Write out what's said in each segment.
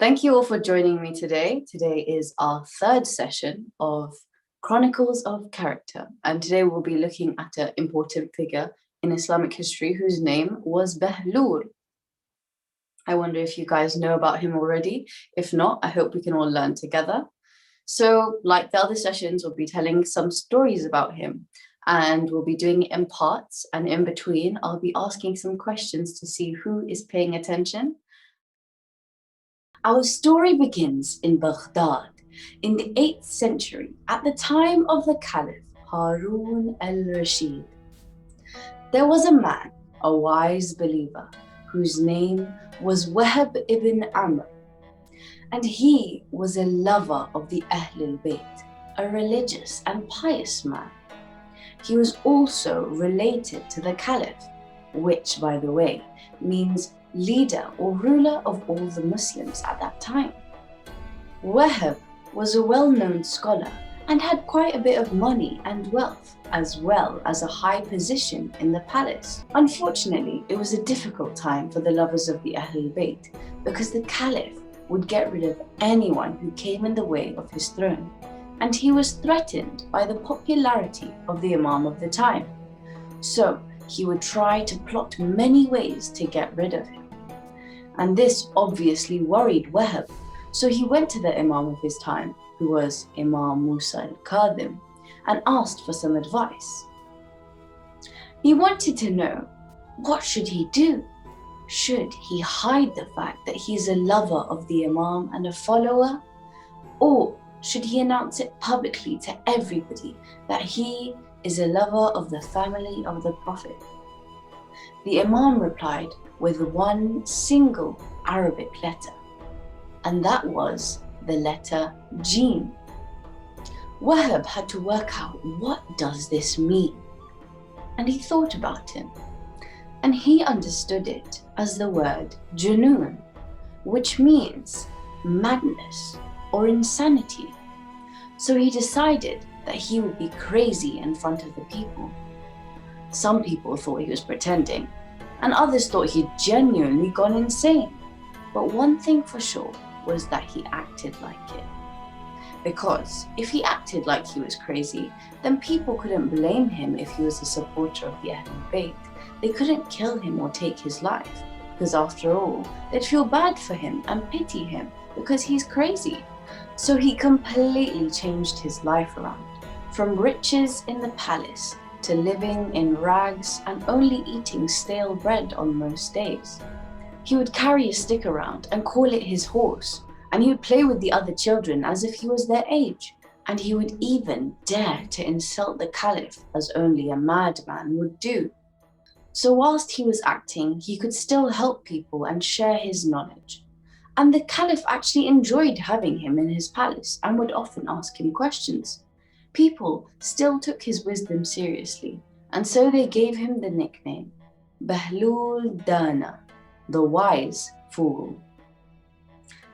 Thank you all for joining me today. Today is our third session of Chronicles of Character, and today we'll be looking at an important figure in Islamic history whose name was Bahlool. I wonder if you guys know about him already. If not, I hope we can all learn together. So, like the other sessions, we'll be telling some stories about him, and we'll be doing it in parts, and in between, I'll be asking some questions to see who is paying attention. Our story begins in Baghdad in the 8th century at the time of the Caliph Harun al-Rashid. There was a man, a wise believer, whose name was Wahb ibn Amr, and he was a lover of the Ahlul Bayt, a religious and pious man. He was also related to the Caliph, which, by the way, means leader or ruler of all the Muslims at that time. Wahb was a well-known scholar and had quite a bit of money and wealth, as well as a high position in the palace. Unfortunately, it was a difficult time for the lovers of the Ahlul Bayt because the Caliph would get rid of anyone who came in the way of his throne, and he was threatened by the popularity of the Imam of the time. So he would try to plot many ways to get rid of him. And this obviously worried Wahb, so he went to the Imam of his time, who was Imam Musa al-Kadhim, and asked for some advice. He wanted to know, what should he do? Should he hide the fact that he is a lover of the Imam and a follower? Or should he announce it publicly to everybody that he is a lover of the family of the Prophet? The Imam replied with one single Arabic letter, and that was the letter Jim. Wahb had to work out, what does this mean? And he thought about it, and he understood it as the word Junoon, which means madness or insanity. So he decided that he would be crazy in front of the people. Some people thought he was pretending, and others thought he'd genuinely gone insane. But one thing for sure was that he acted like it. Because if he acted like he was crazy, then people couldn't blame him if he was a supporter of the Ahlul Bayt. They couldn't kill him or take his life, because after all, they'd feel bad for him and pity him because he's crazy. So he completely changed his life around, from riches in the palace to living in rags and only eating stale bread on most days. He would carry a stick around and call it his horse, and he would play with the other children as if he was their age, and he would even dare to insult the Caliph as only a madman would do. So whilst he was acting, he could still help people and share his knowledge. And the Caliph actually enjoyed having him in his palace and would often ask him questions. People still took his wisdom seriously, and so they gave him the nickname Bahlool Dana, the wise fool.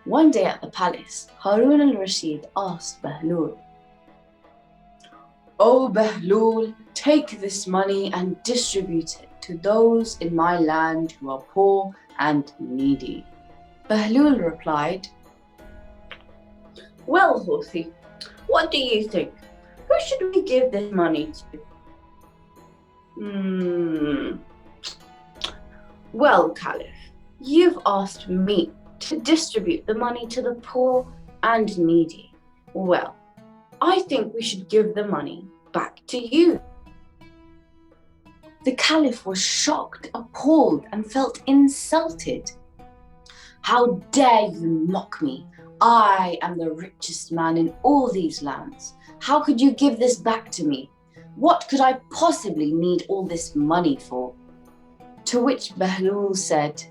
One day at the palace, Harun al-Rashid asked Bahlool, "O Bahlool, take this money and distribute it to those in my land who are poor and needy." Bahlool replied, "Well, Horsey, what do you think? Who should we give this money to?" Well, Caliph, you've asked me to distribute the money to the poor and needy. Well, I think we should give the money back to you. The Caliph was shocked, appalled, and felt insulted. "How dare you mock me? I am the richest man in all these lands. How could you give this back to me? What could I possibly need all this money for?" To which Bahlool said,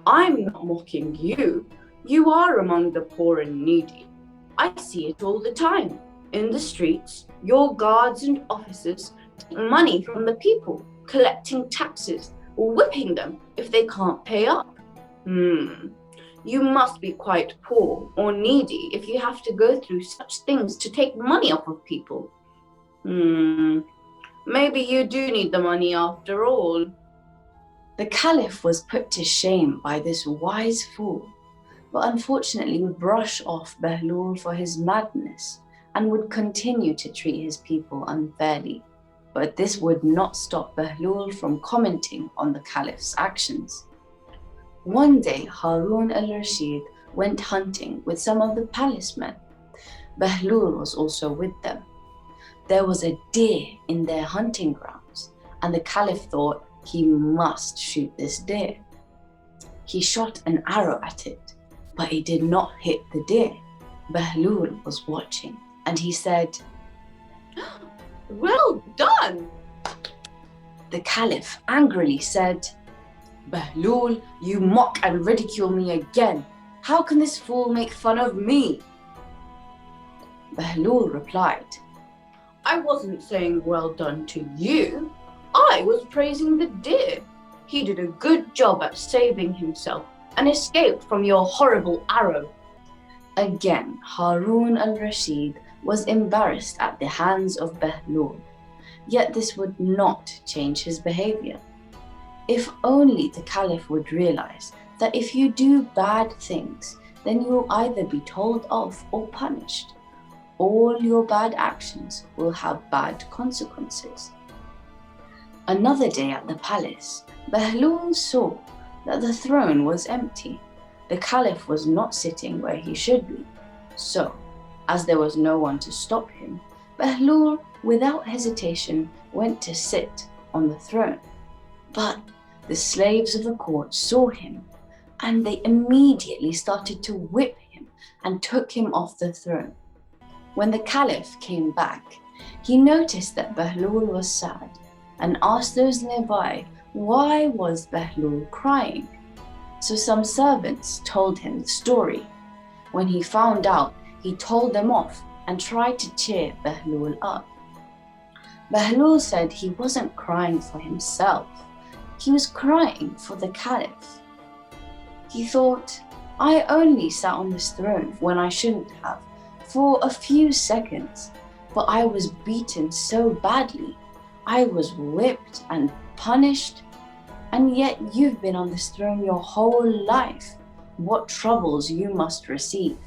"I'm not mocking you. You are among the poor and needy. I see it all the time. In the streets, your guards and officers take money from the people, collecting taxes or whipping them if they can't pay up. You must be quite poor or needy if you have to go through such things to take money off of people. Maybe you do need the money after all." The Caliph was put to shame by this wise fool, but unfortunately would brush off Bahlool for his madness and would continue to treat his people unfairly. But this would not stop Bahlool from commenting on the Caliph's actions. One day, Harun al-Rashid went hunting with some of the palace men. Bahlool was also with them. There was a deer in their hunting grounds, and the Caliph thought he must shoot this deer. He shot an arrow at it, but it did not hit the deer. Bahlool was watching, and he said, "Well done!" The Caliph angrily said, "Bahlool, you mock and ridicule me again. How can this fool make fun of me?" Bahlool replied, "I wasn't saying well done to you. I was praising the deer. He did a good job at saving himself and escaped from your horrible arrow." Again, Harun al-Rashid was embarrassed at the hands of Bahlool, yet this would not change his behavior. If only the Caliph would realize that if you do bad things, then you will either be told off or punished. All your bad actions will have bad consequences. Another day at the palace, Bahlool saw that the throne was empty. The Caliph was not sitting where he should be. So, as there was no one to stop him, Bahlool, without hesitation, went to sit on the throne. But the slaves of the court saw him, and they immediately started to whip him and took him off the throne. When the Caliph came back, he noticed that Bahlool was sad and asked those nearby why was Bahlool crying. So some servants told him the story. When he found out, he told them off and tried to cheer Bahlool up. Bahlool said he wasn't crying for himself. He was crying for the Caliph. He thought, "I only sat on this throne when I shouldn't have, for a few seconds, but I was beaten so badly. I was whipped and punished, and yet you've been on this throne your whole life. What troubles you must receive.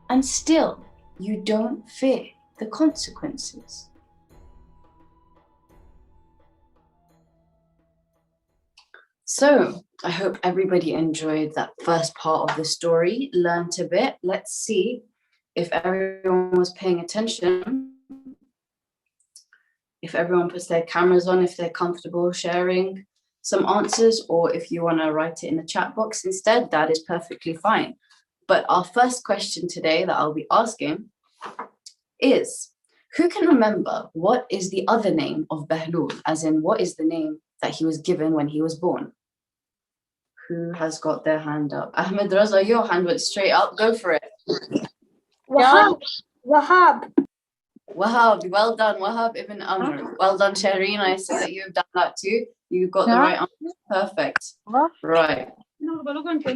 And still, you don't fear the consequences." So, I hope everybody enjoyed that first part of the story, learned a bit. Let's see if everyone was paying attention. If everyone puts their cameras on, if they're comfortable sharing some answers, or if you want to write it in the chat box instead, that is perfectly fine. But our first question today that I'll be asking is, who can remember what is the other name of Bahlool, as in what is the name that he was given when he was born? Who has got their hand up? Ahmed Raza, your hand went straight up. Go for it. Wahab. Wahab. Wahab, well done. Wahab ibn Amr. Well done, Shaheen. I see that you've done that too. You got the right answer. Perfect. Right.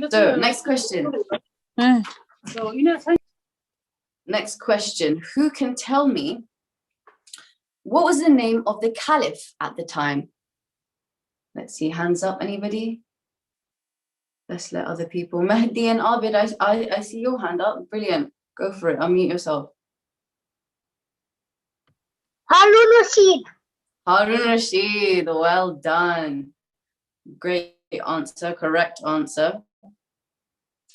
So, next question. Next question. Who can tell me what was the name of the Caliph at the time? Let's see. Hands up, anybody? Let's let other people. Mehdi and Abid, I see your hand up. Brilliant. Go for it. Unmute yourself. Harun Rashid. Harun Rashid. Well done. Great answer. Correct answer.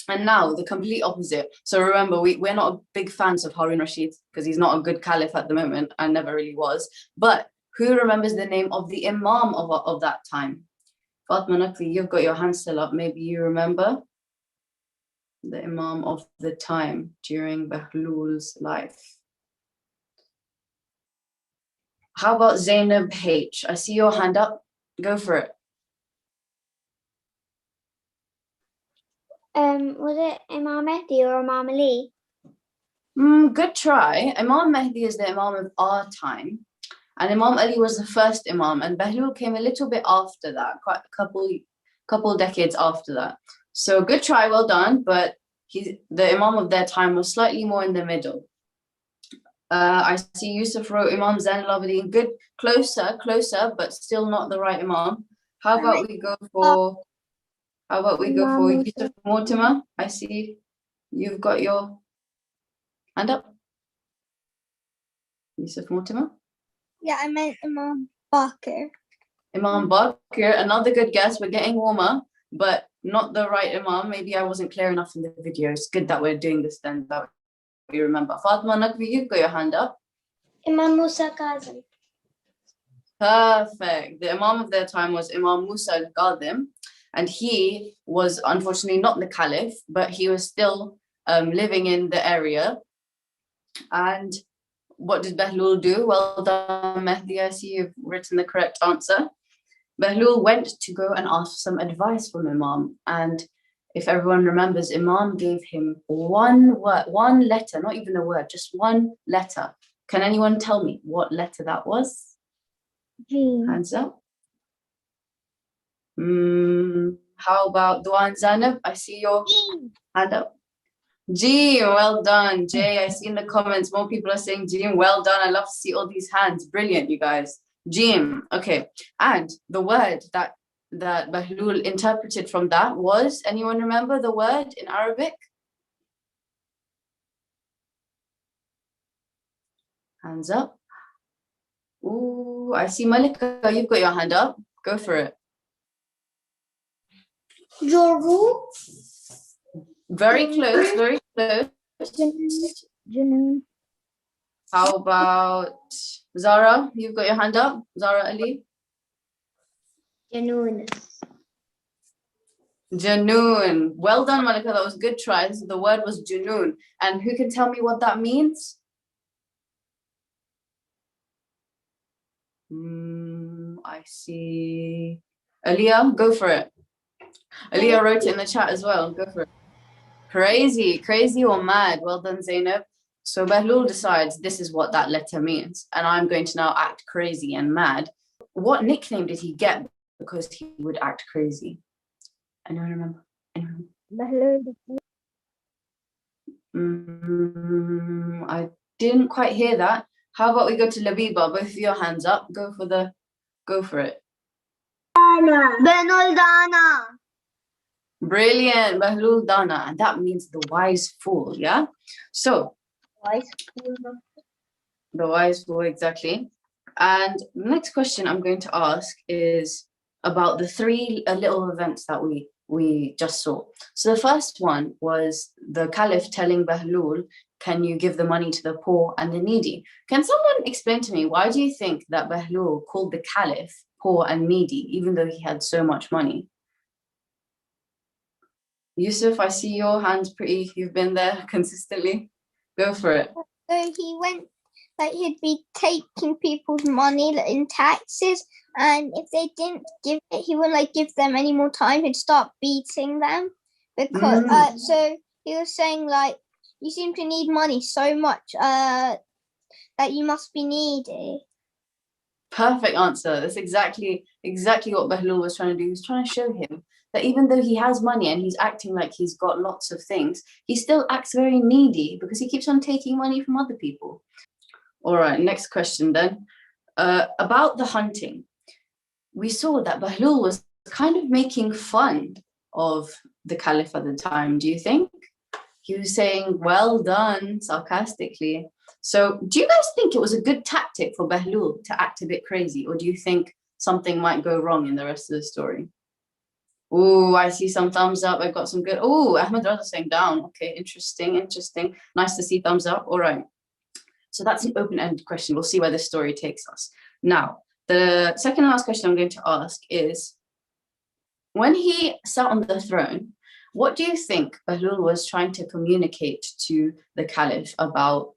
And now the complete opposite. So remember, we're not big fans of Harun Rashid because he's not a good caliph at the moment and never really was. But who remembers the name of the Imam of that time? Fatma Nakvi, you've got your hand still up. Maybe you remember the Imam of the time during Bahlool's life. How about Zainab H? I see your hand up. Go for it. Was it Imam Mehdi or Imam Ali? Good try. Imam Mehdi is the Imam of our time, and Imam Ali was the first Imam, and Bahlool came a little bit after that, quite a couple decades after that. So good try, well done, but the Imam of their time was slightly more in the middle. I see Yusuf wrote Imam Zain al-Abidin. Good, closer, but still not the right Imam. How about we go for How about we go Imam for Musa. Yusuf Mortimer? I see you've got your hand up. Yusuf Mortimer. Yeah, I meant Imam Bakr. Imam Bakr, another good guess. We're getting warmer, but not the right Imam. Maybe I wasn't clear enough in the video. It's good that we're doing this then, that we remember. Fatma Nakvi, you've got your hand up. Imam Musa Kazim. Perfect. The Imam of their time was Imam Musa al-Qadim, and he was unfortunately not the Caliph, but he was still living in the area. And what did Bahlool do? Well done, Mehdi. I see you've written the correct answer. Bahlool went to go and ask some advice from Imam. And if everyone remembers, Imam gave him one word, one letter, not even a word, just one letter. Can anyone tell me what letter that was? Jim. Hands up. How about Duan Zainab? I see your hand up. Jim, well done. Jay, I see in the comments more people are saying Jim, well done. I love to see all these hands. Brilliant, you guys. Jim, okay. And the word that Bahlool interpreted from that was, anyone remember the word in Arabic? Hands up. Ooh, I see Malika, you've got your hand up. Go for it. Joru. Very close, very close. Junoon. How about Zara? You've got your hand up. Zara Ali. Junoon. Janoon. Well done, Malika. That was a good try. The word was Janoon. And who can tell me what that means? I see. Aliyah, go for it. Aliyah wrote it in the chat as well. Go for it. Crazy, crazy or mad. Well done, Zainab. So Bahlool decides this is what that letter means, and I'm going to now act crazy and mad. What nickname did he get because he would act crazy? Anyone remember? Anyone? I didn't quite hear that. How about we go to Labiba? Both of your hands up. Go for it. Benul Dana. Brilliant, Bahlool Dana, and that means the wise fool, yeah? So, the wise fool, exactly. And the next question I'm going to ask is about the three little events that we just saw. So the first one was the Caliph telling Bahlool, can you give the money to the poor and the needy? Can someone explain to me, why do you think that Bahlool called the Caliph poor and needy, even though he had so much money? Yusuf, I see your hands pretty, you've been there consistently. Go for it. So he went, like he'd be taking people's money in taxes, and if they didn't give it, he wouldn't like give them any more time. He'd start beating them because so he was saying like, you seem to need money so much that you must be needy. Perfect answer. That's exactly what Bahlool was trying to do. He was trying to show him that even though he has money and he's acting like he's got lots of things, he still acts very needy because he keeps on taking money from other people. All right, next question then. About the hunting. We saw that Bahlool was kind of making fun of the Caliph at the time, do you think? He was saying, well done, sarcastically. So do you guys think it was a good tactic for Bahlool to act a bit crazy, or do you think something might go wrong in the rest of the story? Oh, I see some thumbs up. I've got some good. Oh, Ahmed Raza saying down. Okay, interesting. Nice to see thumbs up. All right. So that's an open-ended question. We'll see where this story takes us. Now, the second and last question I'm going to ask is, when he sat on the throne, what do you think Bahlool was trying to communicate to the Caliph about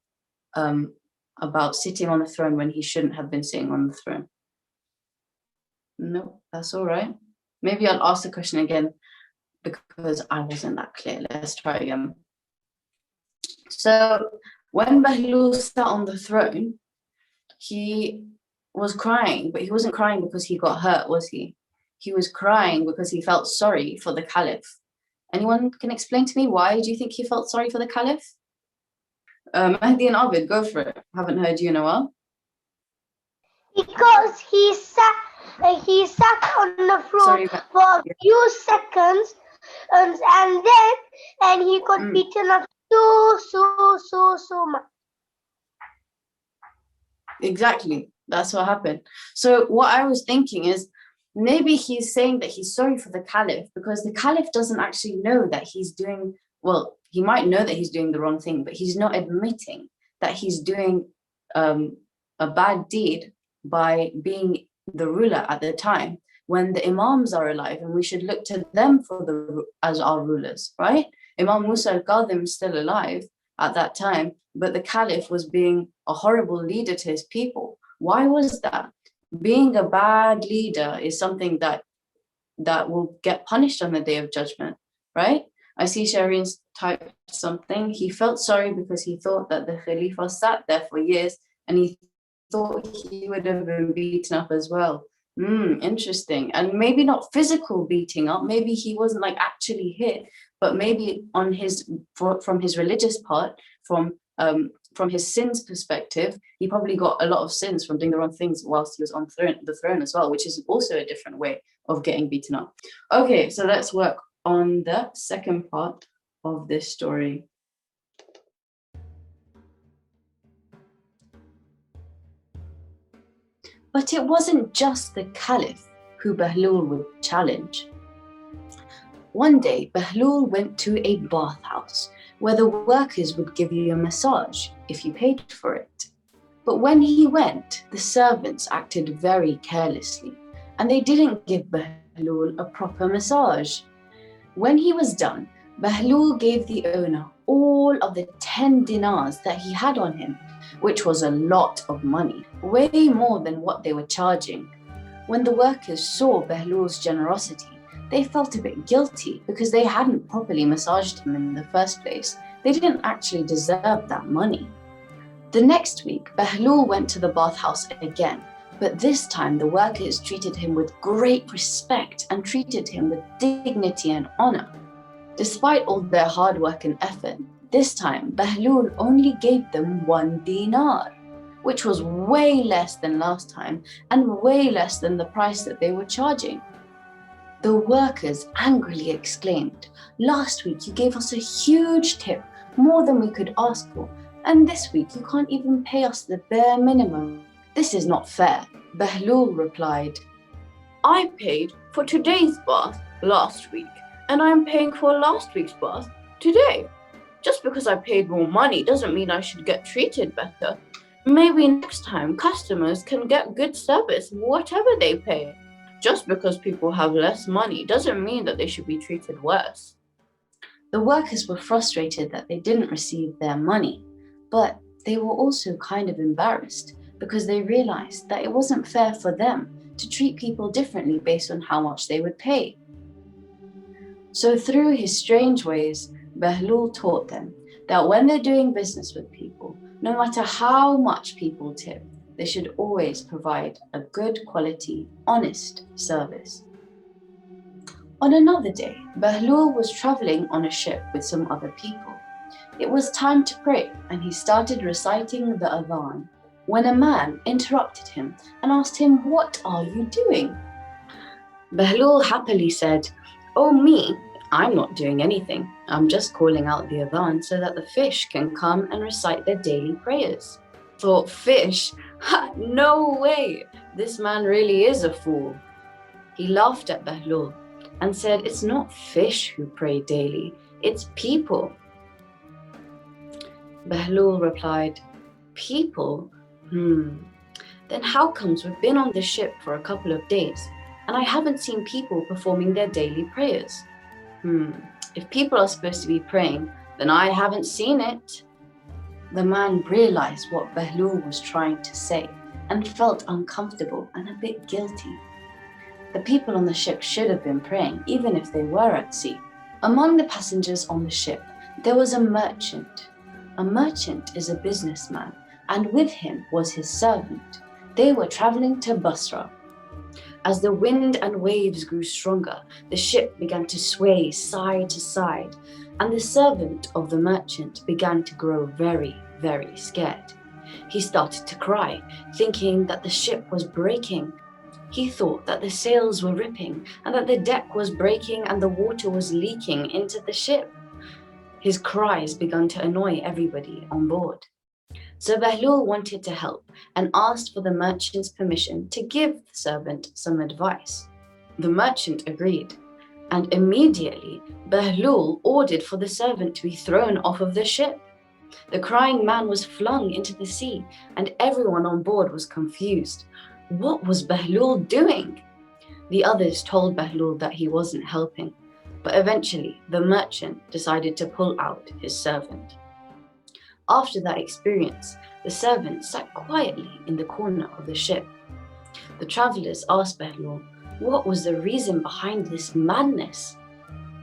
sitting on the throne when he shouldn't have been sitting on the throne? No, that's all right. Maybe I'll ask the question again because I wasn't that clear. Let's try again. So when Bahlool sat on the throne, he was crying, but he wasn't crying because he got hurt, was he? He was crying because he felt sorry for the Caliph. Anyone can explain to me why do you think he felt sorry for the Caliph? Mahdi and Abid, go for it. I haven't heard you in a while. Because he sat Like he sat on the floor Sorry, for a few seconds, and he got beaten up so much. exactly. That's what happened. So what I was thinking is maybe he's saying that he's sorry for the caliph because the caliph doesn't actually know that he's doing, well, he might know that he's doing the wrong thing, but he's not admitting that he's doing a bad deed by being the ruler at the time when the imams are alive, and we should look to them as our rulers, right? Imam Musa al-Kadhim is still alive at that time, but the caliph was being a horrible leader to his people. Why was that? Being a bad leader is something that will get punished on the day of judgment, right? I see Shireen's typed something. He felt sorry because he thought that the Khalifa sat there for years and he thought he would have been beaten up as well. Interesting. And maybe not physical beating up. Maybe he wasn't like actually hit, but maybe from his religious part, from his sins perspective, he probably got a lot of sins from doing the wrong things whilst he was on the throne as well, which is also a different way of getting beaten up. Okay, so let's work on the second part of this story. But it wasn't just the caliph who Bahlool would challenge. One day, Bahlool went to a bathhouse where the workers would give you a massage if you paid for it. But when he went, the servants acted very carelessly, and they didn't give Bahlool a proper massage. When he was done, Bahlool gave the owner all of the 10 dinars that he had on him, which was a lot of money, way more than what they were charging. When the workers saw Bahlool's generosity, they felt a bit guilty because they hadn't properly massaged him in the first place. They didn't actually deserve that money. The next week, Bahlool went to the bathhouse again, but this time the workers treated him with great respect and treated him with dignity and honor. Despite all their hard work and effort, this time Bahlool only gave them 1 dinar, which was way less than last time and way less than the price that they were charging. The workers angrily exclaimed, "Last week you gave us a huge tip, more than we could ask for, and this week you can't even pay us the bare minimum. This is not fair." Bahlool replied, "I paid for today's bath last week, and I'm paying for last week's bath today. Just because I paid more money doesn't mean I should get treated better. Maybe next time customers can get good service whatever they pay. Just because people have less money doesn't mean that they should be treated worse." The workers were frustrated that they didn't receive their money, but they were also kind of embarrassed because they realized that it wasn't fair for them to treat people differently based on how much they would pay. So through his strange ways, Bahlool taught them that when they're doing business with people, no matter how much people tip, they should always provide a good quality, honest service. On another day, Bahlool was traveling on a ship with some other people. It was time to pray, and he started reciting the adhan when a man interrupted him and asked him, "What are you doing?" Bahlool happily said, "Oh me, I'm not doing anything. I'm just calling out the adhan so that the fish can come and recite their daily prayers." Thought fish? Ha, no way! This man really is a fool. He laughed at Bahlool and said, "It's not fish who pray daily, it's people." Bahlool replied, "People? Then how comes we've been on the ship for a couple of days and I haven't seen people performing their daily prayers? If people are supposed to be praying, then I haven't seen it." The man realized what Bahlool was trying to say and felt uncomfortable and a bit guilty. The people on the ship should have been praying, even if they were at sea. Among the passengers on the ship, there was a merchant. A merchant is a businessman, and with him was his servant. They were traveling to Basra. As the wind and waves grew stronger, the ship began to sway side to side, and the servant of the merchant began to grow very, very scared. He started to cry, thinking that the ship was breaking. He thought that the sails were ripping and that the deck was breaking and the water was leaking into the ship. His cries began to annoy everybody on board. So Bahlool wanted to help and asked for the merchant's permission to give the servant some advice. The merchant agreed, and immediately Bahlool ordered for the servant to be thrown off of the ship. The crying man was flung into the sea, and everyone on board was confused. What was Bahlool doing? The others told Bahlool that he wasn't helping, but eventually the merchant decided to pull out his servant. After that experience, the servant sat quietly in the corner of the ship. The travelers asked Bahlool what was the reason behind this madness.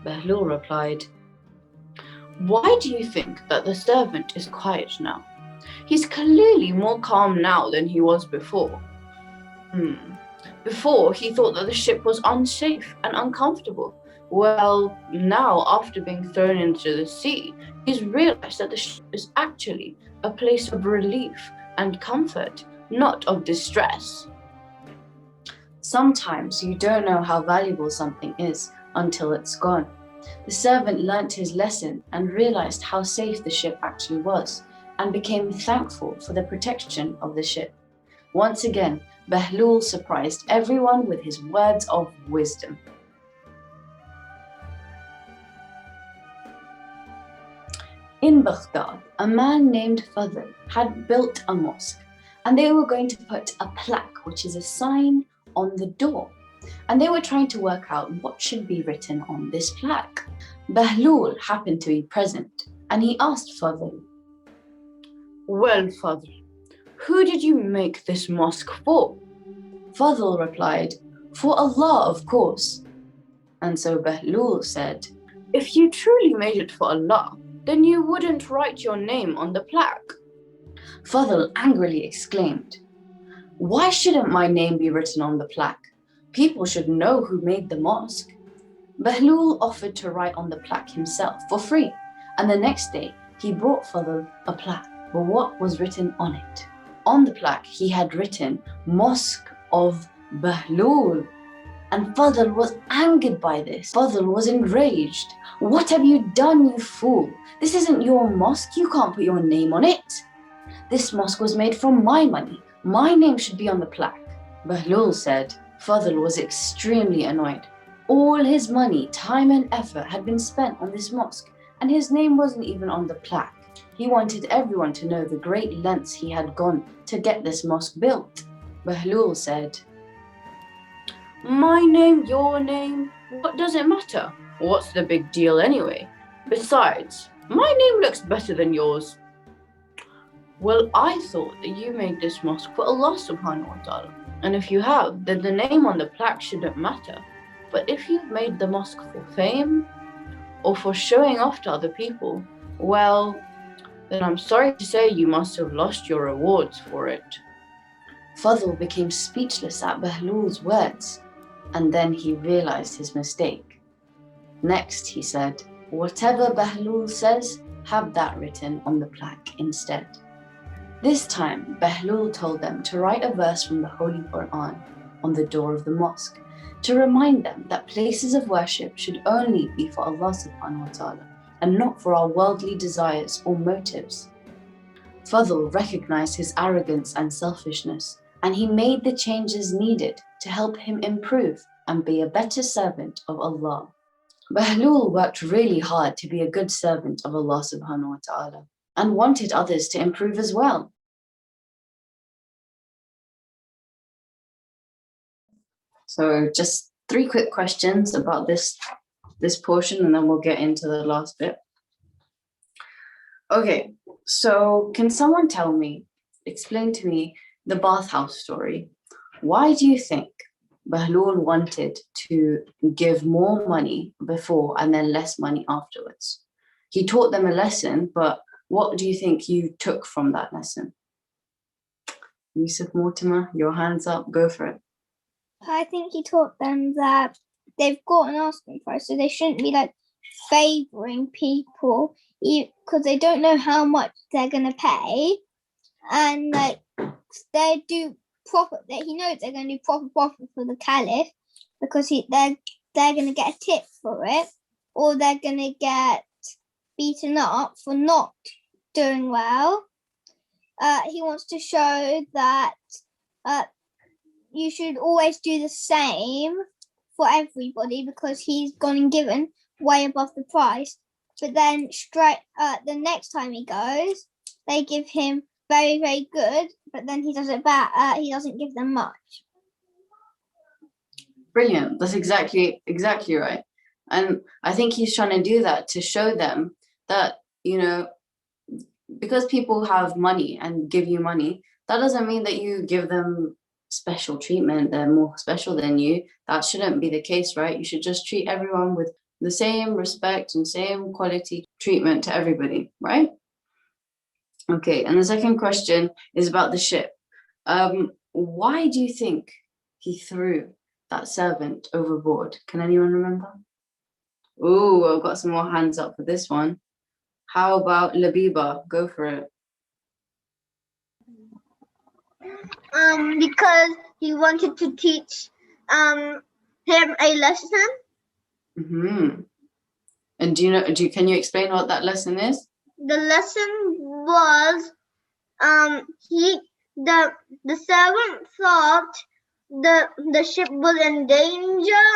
Bahlool replied, "Why do you think that the servant is quiet now? He's clearly more calm now than he was before. Before, he thought that the ship was unsafe and uncomfortable. Well, now, after being thrown into the sea, he's realized that the ship is actually a place of relief and comfort, not of distress." Sometimes you don't know how valuable something is until it's gone. The servant learnt his lesson and realized how safe the ship actually was, and became thankful for the protection of the ship. Once again, Bahlool surprised everyone with his words of wisdom. In Baghdad, a man named Fadl had built a mosque, and they were going to put a plaque, which is a sign, on the door. And they were trying to work out what should be written on this plaque. Bahlool happened to be present, and he asked Fadl, "Well, Fadl, who did you make this mosque for?" Fadl replied, "For Allah, of course." And so Bahlool said, "If you truly made it for Allah, then you wouldn't write your name on the plaque." Fadl angrily exclaimed, "Why shouldn't my name be written on the plaque? People should know who made the mosque." Bahlool offered to write on the plaque himself for free, and the next day he brought Fadl a plaque. But what was written on it? On the plaque he had written, "Mosque of Bahlool." And Fadl was angered by this. Fadl was enraged. "What have you done, you fool? This isn't your mosque. You can't put your name on it. This mosque was made from my money. My name should be on the plaque." Bahlool said Fadl was extremely annoyed. All his money, time and effort had been spent on this mosque, and his name wasn't even on the plaque. He wanted everyone to know the great lengths he had gone to get this mosque built. Bahlool said, "My name, your name, what does it matter? What's the big deal anyway? Besides, my name looks better than yours." "Well, I thought that you made this mosque for Allah subhanahu wa ta'ala. And if you have, then the name on the plaque shouldn't matter. But if you've made the mosque for fame or for showing off to other people, well, then I'm sorry to say you must have lost your rewards for it." Fadl became speechless at Bahlool's words, and then he realized his mistake. Next, he said, "Whatever Bahlool says, have that written on the plaque instead." This time, Bahlool told them to write a verse from the Holy Quran on the door of the mosque, to remind them that places of worship should only be for Allah subhanahu wa ta'ala, and not for our worldly desires or motives. Fadl recognized his arrogance and selfishness, and he made the changes needed to help him improve and be a better servant of Allah. Bahlool worked really hard to be a good servant of Allah subhanahu wa ta'ala, and wanted others to improve as well. So just 3 quick questions about this portion, and then we'll get into the last bit. Okay, so can someone explain to me the bathhouse story? Why do you think Bahlool wanted to give more money before and then less money afterwards? He taught them a lesson, but what do you think you took from that lesson? Yusuf, Mortimer, your hands up, go for it. I think he taught them that they've got an asking price, so they shouldn't be like favoring people because they don't know how much they're gonna pay, and like they do profit. That he knows they're going to do proper profit for the Caliph, because they're going to get a tip for it, or they're going to get beaten up for not doing well. He wants to show that you should always do the same for everybody, because he's gone and given way above the price. But then the next time he goes, they give him very, very good, but then he does it bad. He doesn't give them much. Brilliant. That's exactly right. And I think he's trying to do that to show them that, because people have money and give you money, that doesn't mean that you give them special treatment. They're more special than you. That shouldn't be the case, right? You should just treat everyone with the same respect and same quality treatment to everybody, right? Okay, and the second question is about the ship. Why do you think he threw that servant overboard? Can anyone remember? Oh, I've got some more hands up for this one. How about Labiba? Go for it. Because he wanted to teach him a lesson. Mm-hmm. And can you explain what that lesson is? The lesson was the servant thought the ship was in danger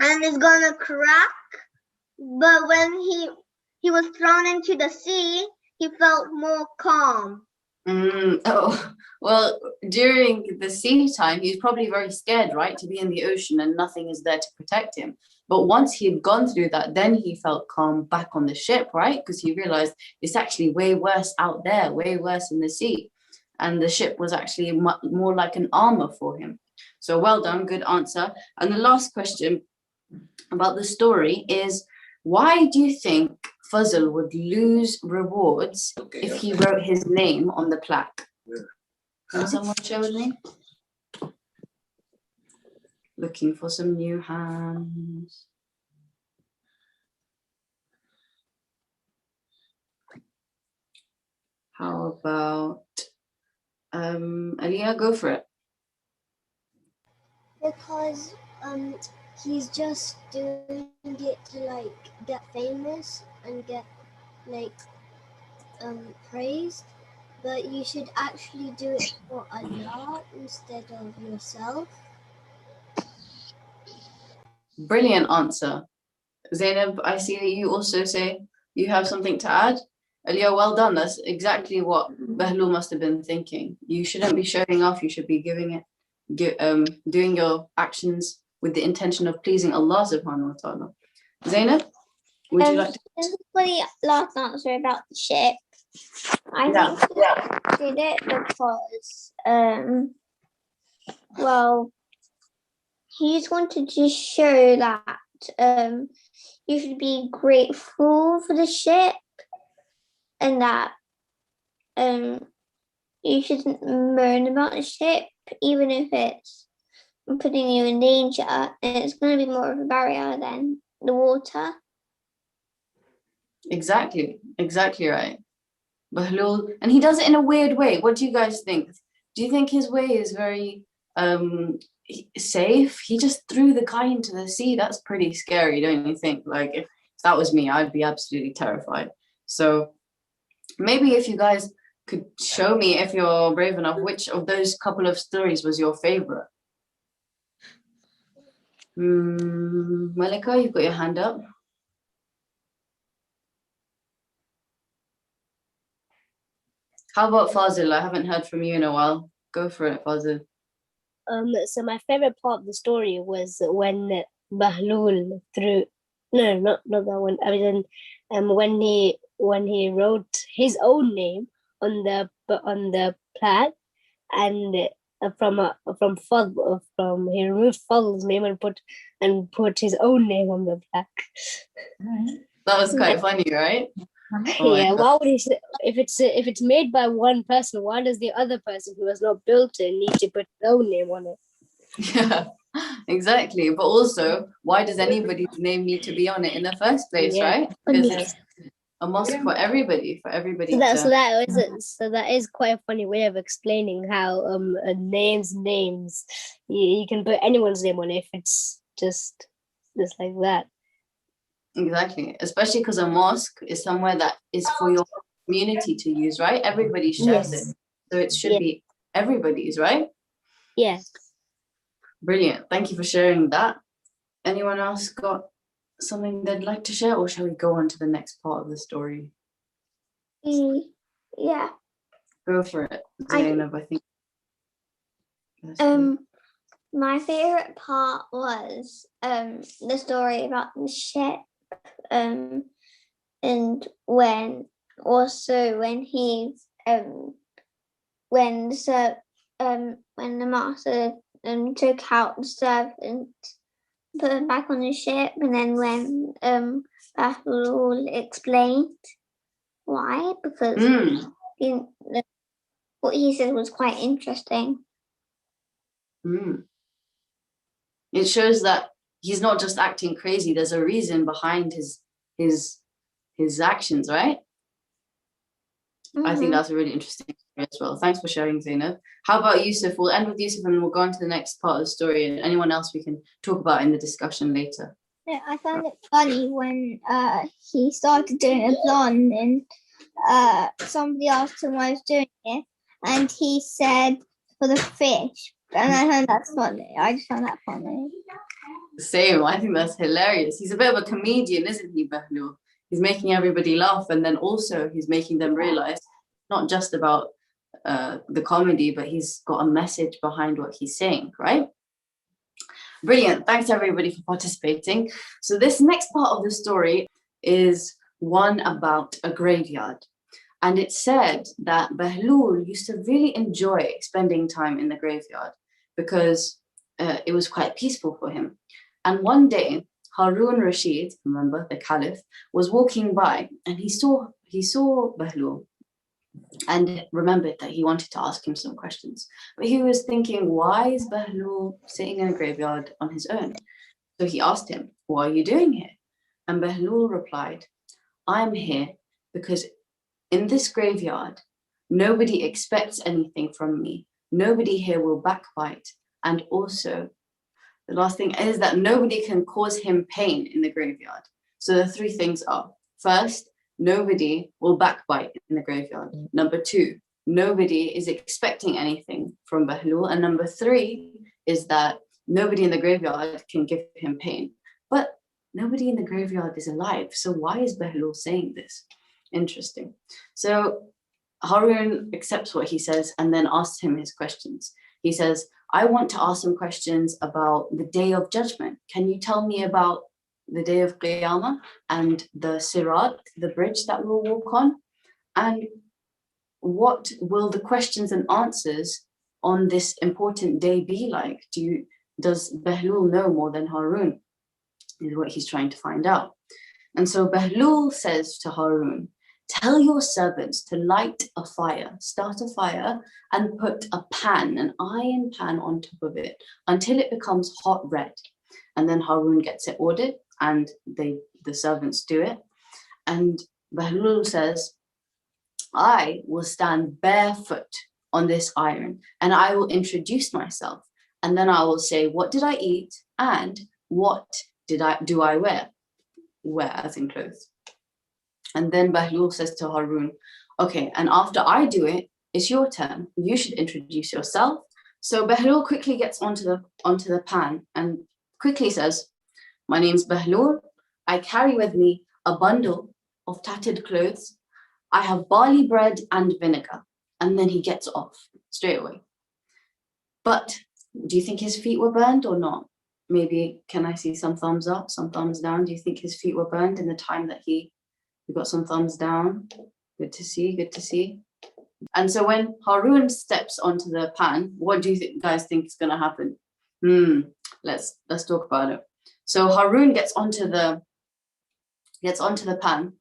and is gonna crack, but when he was thrown into the sea, he felt more calm. Oh, well, during the sea time, he's probably very scared, right? To be in the ocean and nothing is there to protect him. But once he had gone through that, then he felt calm back on the ship, right? Because he realized it's actually way worse out there, way worse in the sea. And the ship was actually more like an armor for him. So well done, good answer. And the last question about the story is, why do you think Fazl would lose rewards if he wrote his name on the plaque? Can someone share with me? Looking for some new hands. How about Aliyah? Go for it. Because he's just doing it to get famous and get praised, but you should actually do it for Allah instead of yourself. Brilliant answer. Zainab, I see that you also say you have something to add. Aliyah, well done. That's exactly what Bahlool must have been thinking. You shouldn't be showing off. You should be doing your actions with the intention of pleasing Allah subhanahu wa ta'ala. Zainab, would you like to? For the last answer about the ship, I think he did it because, he just wanted to show that you should be grateful for the ship, and that you shouldn't moan about the ship, even if it's putting you in danger, and it's going to be more of a barrier than the water. Exactly right. Bahlool, and he does it in a weird way. What do you guys think? Do you think his way is very safe? He just threw the guy into the sea. That's pretty scary, don't you think? Like, if that was me, I'd be absolutely terrified. So maybe if you guys could show me, if you're brave enough, which of those couple of stories was your favorite? Malika, you've got your hand up. How about Fazil? I haven't heard from you in a while. Go for it, Fazil. So my favorite part of the story was when Bahlool threw. No, not that one. I mean, when he wrote his own name on the plaque, and he removed Fadl's name and put his own name on the plaque. That was quite funny, right? Oh yeah. Why would he say, if it's made by one person, why does the other person who has not built it need to put their own name on it? Yeah, exactly. But also, why does anybody's name need to be on it in the first place, right? Because A mosque for everybody, So that is quite a funny way of explaining how names. You can put anyone's name on it if it's just like that. Exactly, especially because a mosque is somewhere that is for your community to use, right? Everybody shares it, so it should be everybody's, right? Yes. Brilliant. Thank you for sharing that. Anyone else got something they'd like to share, or shall we go on to the next part of the story? Yeah. Go for it, Zainab. I think. My favorite part was the story about the ship, and when he's when the master took out the servant, put him back on the ship, and then when Bahlool explained why, because what he said was quite interesting. It shows that he's not just acting crazy. There's a reason behind his actions, right? I think that's a really interesting story as well. Thanks for sharing, Zainab. How about Yusuf? We'll end with Yusuf and we'll go on to the next part of the story, and anyone else we can talk about in the discussion later. Yeah, I found it funny when he started doing a blonde and somebody asked him why he was doing it, and he said for the fish. And I found that funny. I just found that funny. Same. I think that's hilarious. He's a bit of a comedian, isn't he, Bahlool? He's making everybody laugh, and then also he's making them realize not just about the comedy, but he's got a message behind what he's saying, right? Brilliant. Thanks everybody for participating. So this next part of the story is one about a graveyard. And it said that Bahlool used to really enjoy spending time in the graveyard because it was quite peaceful for him. And one day, Harun Rashid, remember the Caliph, was walking by and he saw Bahlool and remembered that he wanted to ask him some questions. But he was thinking, why is Bahlool sitting in a graveyard on his own? So he asked him, what are you doing here? And Bahlool replied, I'm here because in this graveyard, nobody expects anything from me. Nobody here will backbite. And also, the last thing is that nobody can cause him pain in the graveyard. So the three things are, first, nobody will backbite in the graveyard. Number two, nobody is expecting anything from Bahlool. And number three is that nobody in the graveyard can give him pain. But nobody in the graveyard is alive. So why is Bahlool saying this? Interesting. So Harun accepts what he says and then asks him his questions. He says, I want to ask some questions about the day of judgment. Can you tell me about the day of Qiyamah and the Sirat, the bridge that we'll walk on? And what will the questions and answers on this important day be like? Does Bahlool know more than Harun? Is what he's trying to find out. And so Bahlool says to Harun, tell your servants to light a fire, start a fire, and put a pan, an iron pan on top of it until it becomes hot red. And then Harun gets it ordered and the servants do it. And Bahlool says, I will stand barefoot on this iron and I will introduce myself. And then I will say, what did I eat? And what do I wear? Wear as in clothes. And then Bahlool says to Harun, okay, and after I do it, it's your turn. You should introduce yourself. So Bahlool quickly gets onto the pan and quickly says, my name's Bahlool. I carry with me a bundle of tattered clothes. I have barley bread and vinegar. And then he gets off straight away. But do you think his feet were burned or not? Maybe, can I see some thumbs up, some thumbs down? Do you think his feet were burned in the time that we got some thumbs down? Good to see, good to see. And so when Harun steps onto the pan, what do you guys think is going to happen? Let's talk about it. So Harun gets onto the pan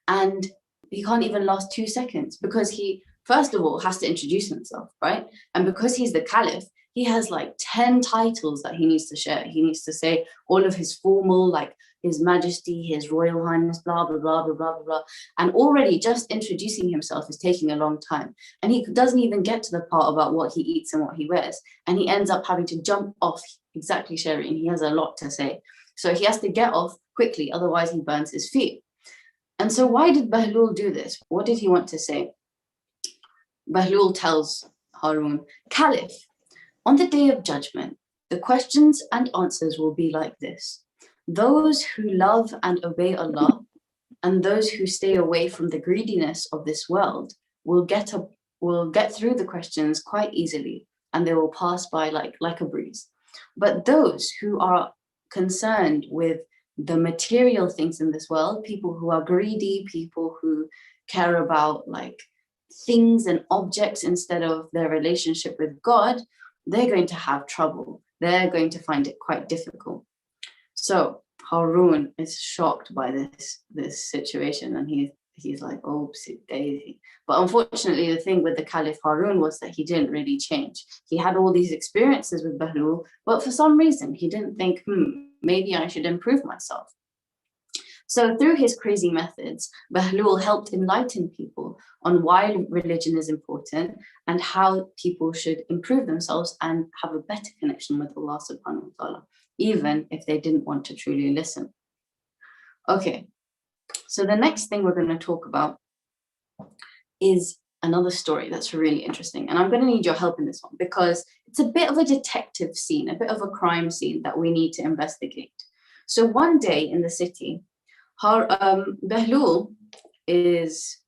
and he can't even last 2 seconds because he, first of all, has to introduce himself, right? And because he's the Caliph, he has like 10 titles that he needs to share. He needs to say all of his formal, like His Majesty, His Royal Highness, blah, blah, blah, blah, blah, blah. And already just introducing himself is taking a long time. And he doesn't even get to the part about what he eats and what he wears. And he ends up having to jump off. Exactly, Shireen. He has a lot to say. So he has to get off quickly, otherwise he burns his feet. And so why did Bahlool do this? What did he want to say? Bahlool tells Harun, Caliph, on the day of judgment, the questions and answers will be like this. Those who love and obey Allah and those who stay away from the greediness of this world will get through the questions quite easily, and they will pass by like a breeze. But those who are concerned with the material things in this world, people who are greedy, people who care about like things and objects instead of their relationship with God, they're going to have trouble. They're going to find it quite difficult. So Harun is shocked by this situation, and he's like, oopsie daisy. But unfortunately, the thing with the Caliph Harun was that he didn't really change. He had all these experiences with Bahlool, but for some reason he didn't think, maybe I should improve myself. So through his crazy methods, Bahlool helped enlighten people on why religion is important and how people should improve themselves and have a better connection with Allah subhanahu wa ta'ala, even if they didn't want to truly listen. Okay, so the next thing we're going to talk about is another story that's really interesting. And I'm going to need your help in this one because it's a bit of a detective scene, a bit of a crime scene that we need to investigate. So one day in the city, Bahlool is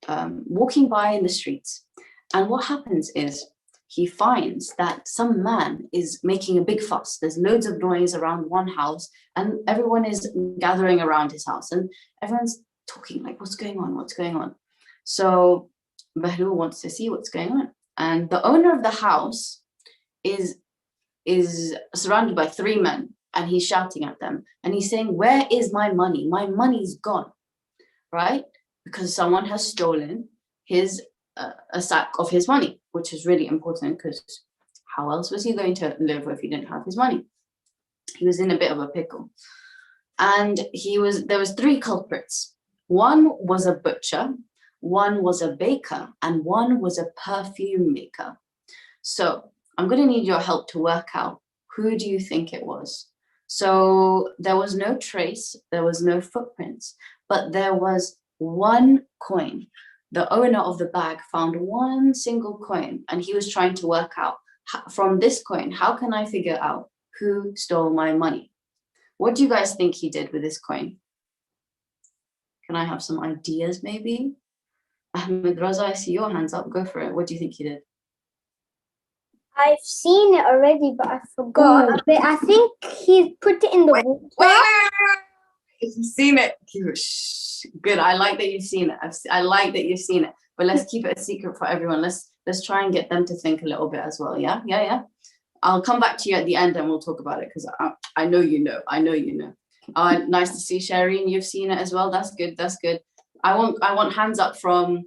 walking by in the streets, and what happens is he finds that some man is making a big fuss. There's loads of noise around one house, and everyone is gathering around his house, and everyone's talking like, what's going on? What's going on? So Bahlool wants to see what's going on, and the owner of the house is surrounded by three men. And he's shouting at them and he's saying, where is my money? My money's gone, right? Because someone has stolen a sack of his money, which is really important because how else was he going to live if he didn't have his money? He was in a bit of a pickle. And there was three culprits. One was a butcher, one was a baker, and one was a perfume maker. So I'm going to need your help to work out, who do you think it was? So there was no trace, there was no footprints, but there was one coin. The owner of the bag found one single coin, and he was trying to work out, from this coin, how can I figure out who stole my money? What do you guys think he did with this coin? Can I have some ideas maybe? Ahmed Raza, I see your hands up, go for it. What do you think he did? I've seen it already, but I forgot. Ooh. But I think he put it in the water. Wait. You've seen it. Good. I like that you've seen it. I like that you've seen it. But let's keep it a secret for everyone. Let's try and get them to think a little bit as well. Yeah. I'll come back to you at the end and we'll talk about it because I know you know. Nice to see Shireen. You've seen it as well. That's good. I want hands up from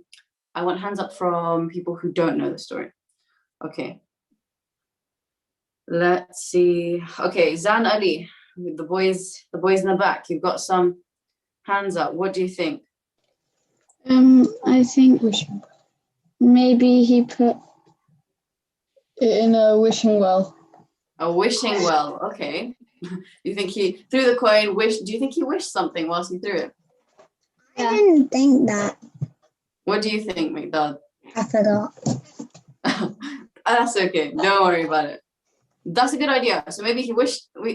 people who don't know the story. Okay. Let's see. Okay, Zan Ali, with the boys in the back. You've got some hands up. What do you think? I think maybe he put it in a wishing well. A wishing well. Okay. You think he threw the coin? Do you think he wished something whilst he threw it? I didn't think that. What do you think, Mikdad? I forgot. That's okay. Don't worry about it. That's a good idea. So maybe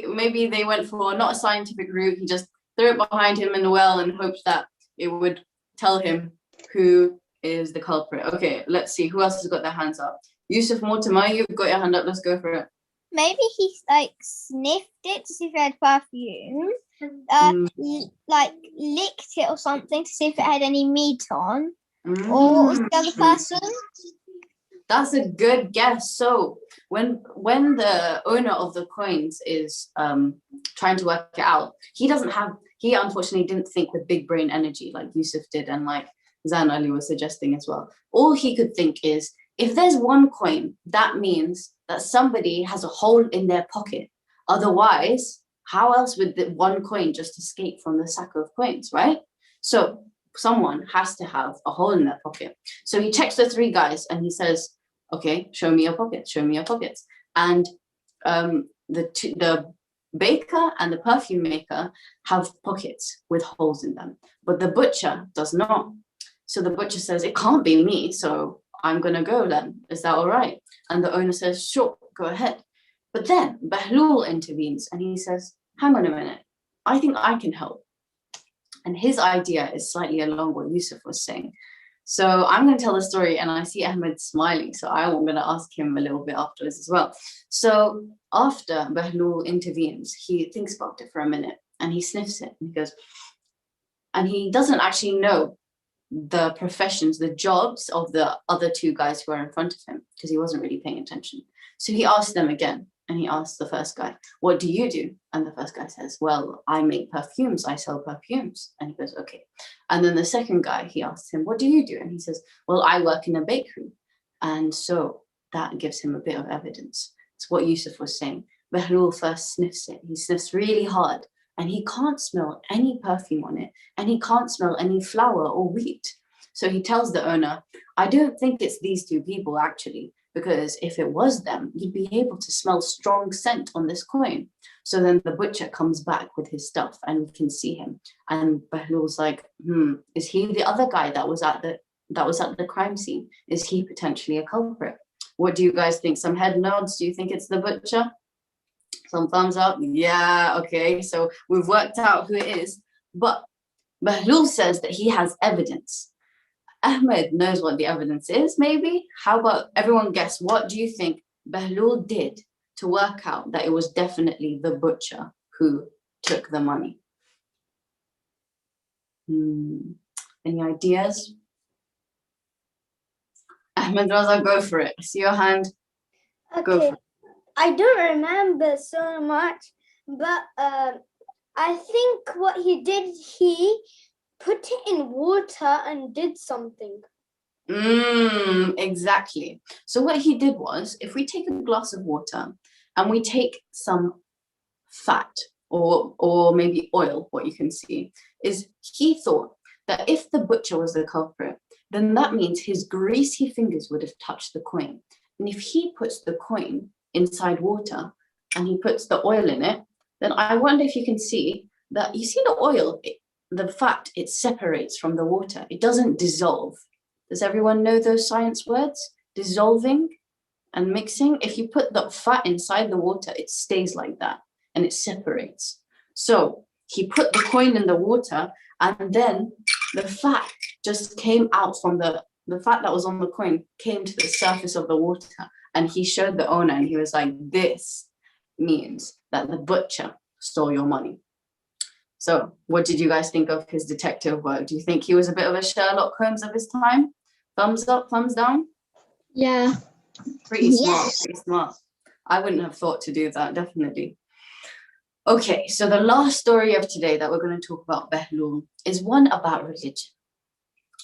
maybe they went for not a scientific route. He just threw it behind him in the well and hoped that it would tell him who is the culprit. Okay, let's see. Who else has got their hands up? Yusuf Mortimer, you've got your hand up. Let's go for it. Maybe he sniffed it to see if it had perfume. Licked it or something to see if it had any meat on. Or what was the other person? That's a good guess. So when the owner of the coins is trying to work it out, he unfortunately didn't think with big brain energy like Yusuf did and like Zan Ali was suggesting as well. All he could think is, if there's one coin, that means that somebody has a hole in their pocket. Otherwise, how else would the one coin just escape from the sack of coins, right? So someone has to have a hole in their pocket. So he checks the three guys and he says, okay, show me your pockets, show me your pockets. And the baker and the perfume maker have pockets with holes in them, but the butcher does not. So the butcher says, it can't be me, so I'm gonna go then. Is that all right? And the owner says, sure, go ahead. But then Bahlool intervenes and he says, hang on a minute, I think I can help. And his idea is slightly along what Yusuf was saying. So I'm going to tell the story, and I see Ahmed smiling, so I'm going to ask him a little bit afterwards as well. So after Bahlool intervenes, he thinks about it for a minute, and he sniffs it, and he goes, and he doesn't actually know the professions, the jobs of the other two guys who are in front of him, because he wasn't really paying attention. So he asked them again, and he asked the first guy, what do you do? And the first guy says, well, I make perfumes, I sell perfumes. And he goes, okay. And then the second guy, he asked him, what do you do? And he says, well, I work in a bakery. And so that gives him a bit of evidence. It's what Yusuf was saying. Bahlool first sniffs it. He sniffs really hard, and he can't smell any perfume on it, and he can't smell any flour or wheat. So he tells the owner, I don't think it's these two people actually, because if it was them, you'd be able to smell strong scent on this coin. So then the butcher comes back with his stuff, and we can see him. And Bahlool's like, is he the other guy that was at the crime scene? Is he potentially a culprit? What do you guys think? Some head nods. Do you think it's the butcher? Some thumbs up. Yeah, okay. So we've worked out who it is. But Bahlool says that he has evidence. Ahmed knows what the evidence is, maybe. How about everyone guess? What do you think Bahlool did to work out that it was definitely the butcher who took the money? Any ideas? Ahmed Raza, go for it. I see your hand. Go for it. I don't remember so much, but I think what he did, he put it in water and did something. Exactly. So what he did was, if we take a glass of water and we take some fat or maybe oil, what you can see is he thought that if the butcher was the culprit, then that means his greasy fingers would have touched the coin. And if he puts the coin inside water and he puts the oil in it, then I wonder if you can see that, you see the oil, the fat, it separates from the water. It doesn't dissolve. Does everyone know those science words? Dissolving and mixing. If you put the fat inside the water, it stays like that and it separates. So he put the coin in the water, and then the fat just came out from the fat that was on the coin came to the surface of the water, and he showed the owner, and he was like, this means that the butcher stole your money. So what did you guys think of his detective work? Do you think he was a bit of a Sherlock Holmes of his time? Thumbs up, thumbs down? Yeah. Pretty smart, pretty smart. I wouldn't have thought to do that, definitely. Okay, so the last story of today that we're going to talk about Bahlool is one about religion.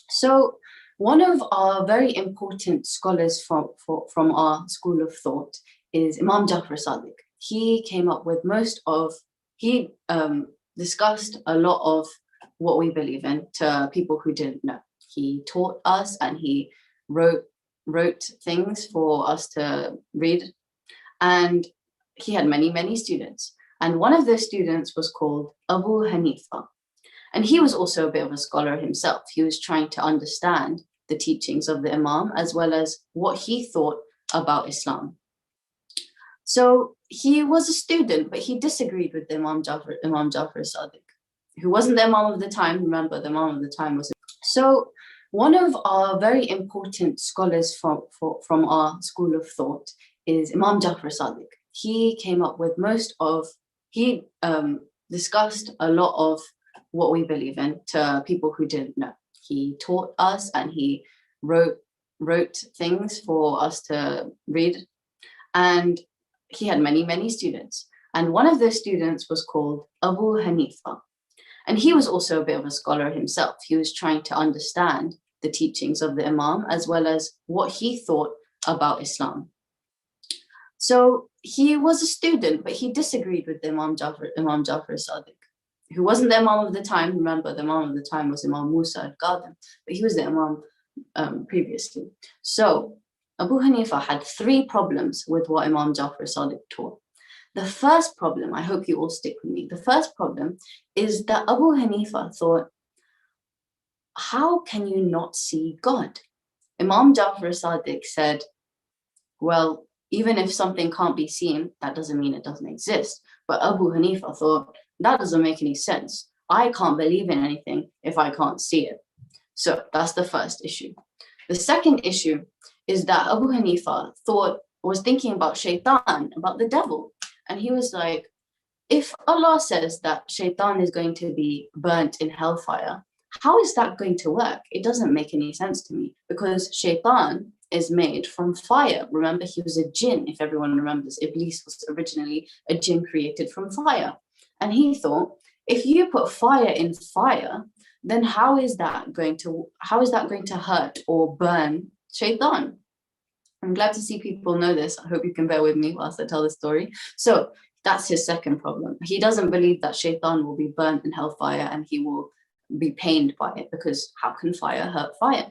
So one of our very important scholars from our school of thought is Imam Jafar Sadiq. He came up with he discussed a lot of what we believe in to people who didn't know. He taught us, and he wrote things for us to read. And he had many, many students. And one of those students was called Abu Hanifa. And he was also a bit of a scholar himself. He was trying to understand the teachings of the Imam, as well as what he thought about Islam. So he was a student, but he disagreed with Imam Jafar Sadiq, who wasn't the Imam of the time. Remember, the Imam of the time was. So one of our very important scholars from our school of thought is Imam Jafar Sadiq. He came up with he discussed a lot of what we believe in to people who didn't know. He taught us, and he wrote things for us to read. And he had many, many students. And one of those students was called Abu Hanifa. And he was also a bit of a scholar himself. He was trying to understand the teachings of the Imam, as well as what he thought about Islam. So he was a student, but he disagreed with Imam Jafar Sadiq, who wasn't the Imam of the time. Remember, the Imam of the time was Imam Musa al-Qadim, but he was the Imam previously. So Abu Hanifa had 3 problems with what Imam Jafar Sadiq taught. The first problem, I hope you all stick with me, the first problem is that Abu Hanifa thought, how can you not see God? Imam Jafar Sadiq said, well, even if something can't be seen, that doesn't mean it doesn't exist. But Abu Hanifa thought, that doesn't make any sense. I can't believe in anything if I can't see it. So that's the first issue. The second issue is that Abu Hanifa was thinking about shaitan, about the devil. And he was like, if Allah says that shaitan is going to be burnt in hellfire, how is that going to work? It doesn't make any sense to me, because shaitan is made from fire. Remember, he was a jinn, if everyone remembers. Iblis was originally a jinn created from fire. And he thought, if you put fire in fire, then how is that going to hurt or burn shaitan? I'm glad to see people know this. I hope you can bear with me whilst I tell the story. So that's his second problem. He doesn't believe that shaitan will be burnt in hellfire and he will be pained by it, because how can fire hurt fire?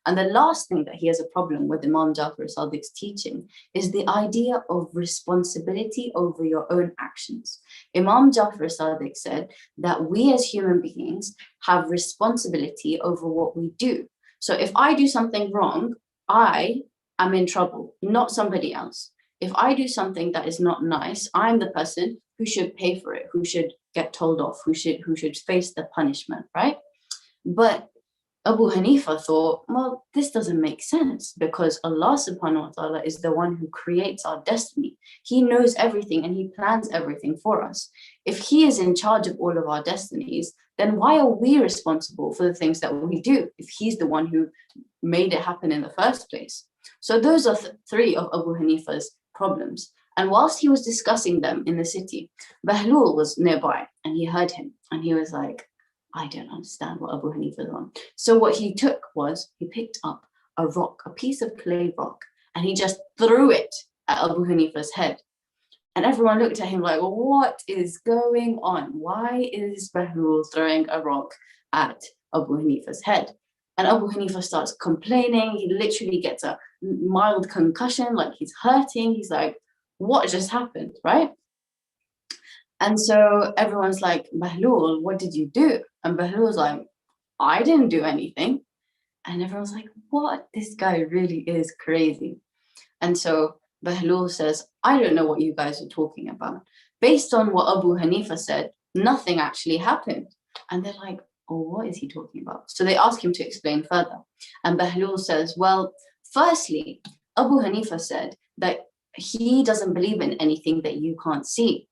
And the last thing that he has a problem with Imam Jafar Sadiq's teaching is the idea of responsibility over your own actions. Imam Jafar Sadiq said that we as human beings have responsibility over what we do. So if I do something wrong, I am in trouble, not somebody else. If I do something that is not nice, I'm the person who should pay for it, who should get told off, who should face the punishment, right? But Abu Hanifa thought, well, this doesn't make sense, because Allah subhanahu wa ta'ala is the one who creates our destiny. He knows everything and he plans everything for us. If he is in charge of all of our destinies, then why are we responsible for the things that we do if he's the one who made it happen in the first place? So those are 3 of Abu Hanifa's problems. And whilst he was discussing them in the city, Bahlool was nearby and he heard him and he was like, I don't understand what Abu Hanifa is on. So what he took was, he picked up a rock, a piece of clay rock, and he just threw it at Abu Hanifa's head. And everyone looked at him like, what is going on? Why is Bahlool throwing a rock at Abu Hanifa's head? And Abu Hanifa starts complaining. He literally gets a mild concussion, like he's hurting. He's like, what just happened, right? And so everyone's like, Bahlool, what did you do? And Bahlool's like, I didn't do anything. And everyone's like, what? This guy really is crazy. And so Bahlool says, I don't know what you guys are talking about. Based on what Abu Hanifa said, nothing actually happened. And they're like, oh, what is he talking about? So they ask him to explain further. And Bahlool says, well, firstly, Abu Hanifa said that he doesn't believe in anything that you can't see.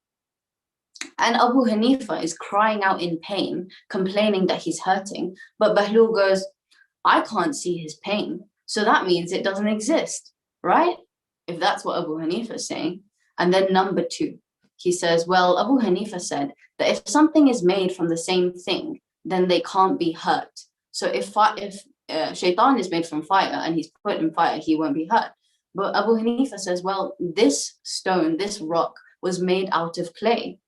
And Abu Hanifa is crying out in pain, complaining that he's hurting. But Bahlool goes, I can't see his pain. So that means it doesn't exist, right? If that's what Abu Hanifa is saying. And then number 2, he says, well, Abu Hanifa said that if something is made from the same thing, then they can't be hurt. So if shaitan is made from fire and he's put in fire, he won't be hurt. But Abu Hanifa says, well, this stone, this rock was made out of clay.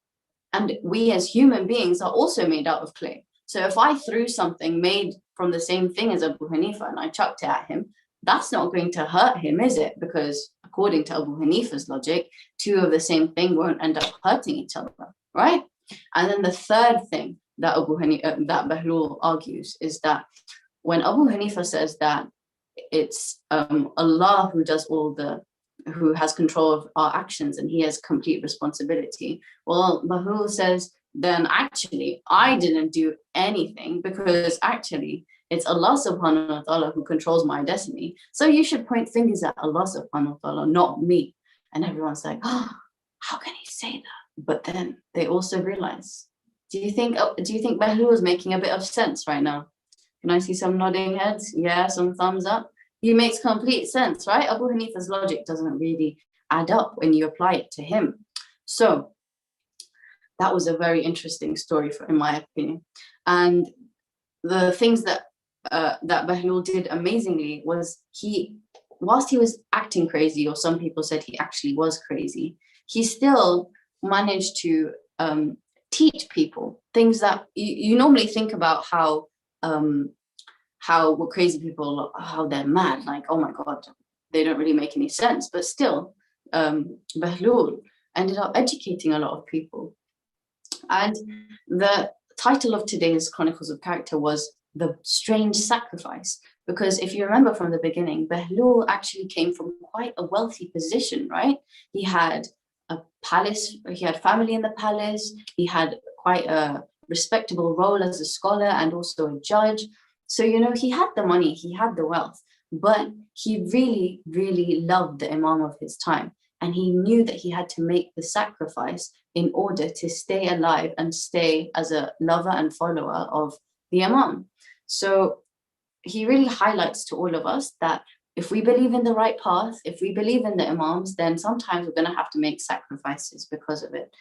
And we as human beings are also made out of clay. So if I threw something made from the same thing as Abu Hanifa and I chucked it at him, that's not going to hurt him, is it? Because according to Abu Hanifa's logic, 2 of the same thing won't end up hurting each other, right? And then the third thing that that Bahlool argues is that when Abu Hanifa says that it's Allah who has control of our actions and he has complete responsibility. Well, Bahlool says, then actually I didn't do anything, because actually it's Allah subhanahu wa ta'ala who controls my destiny. So you should point fingers at Allah subhanahu wa ta'ala, not me. And everyone's like, oh, how can he say that? But then they also realize, do you think Bahlool is making a bit of sense right now? Can I see some nodding heads? Yeah, some thumbs up. He makes complete sense, right? Abu Hanifa's logic doesn't really add up when you apply it to him. So that was a very interesting story, in my opinion. And the things that Bahlool did amazingly was whilst he was acting crazy, or some people said he actually was crazy, he still managed to teach people things that you normally think about how crazy people, how they're mad, like, oh my God, they don't really make any sense. But still, Bahlool ended up educating a lot of people. And the title of today's Chronicles of Character was The Strange Sacrifice, because if you remember from the beginning, Bahlool actually came from quite a wealthy position, right? He had a palace, he had family in the palace, he had quite a respectable role as a scholar and also a judge. So, you know, he had the money, he had the wealth, but he really, really loved the Imam of his time. And he knew that he had to make the sacrifice in order to stay alive and stay as a lover and follower of the Imam. So he really highlights to all of us that if we believe in the right path, if we believe in the Imams, then sometimes we're going to have to make sacrifices because of it.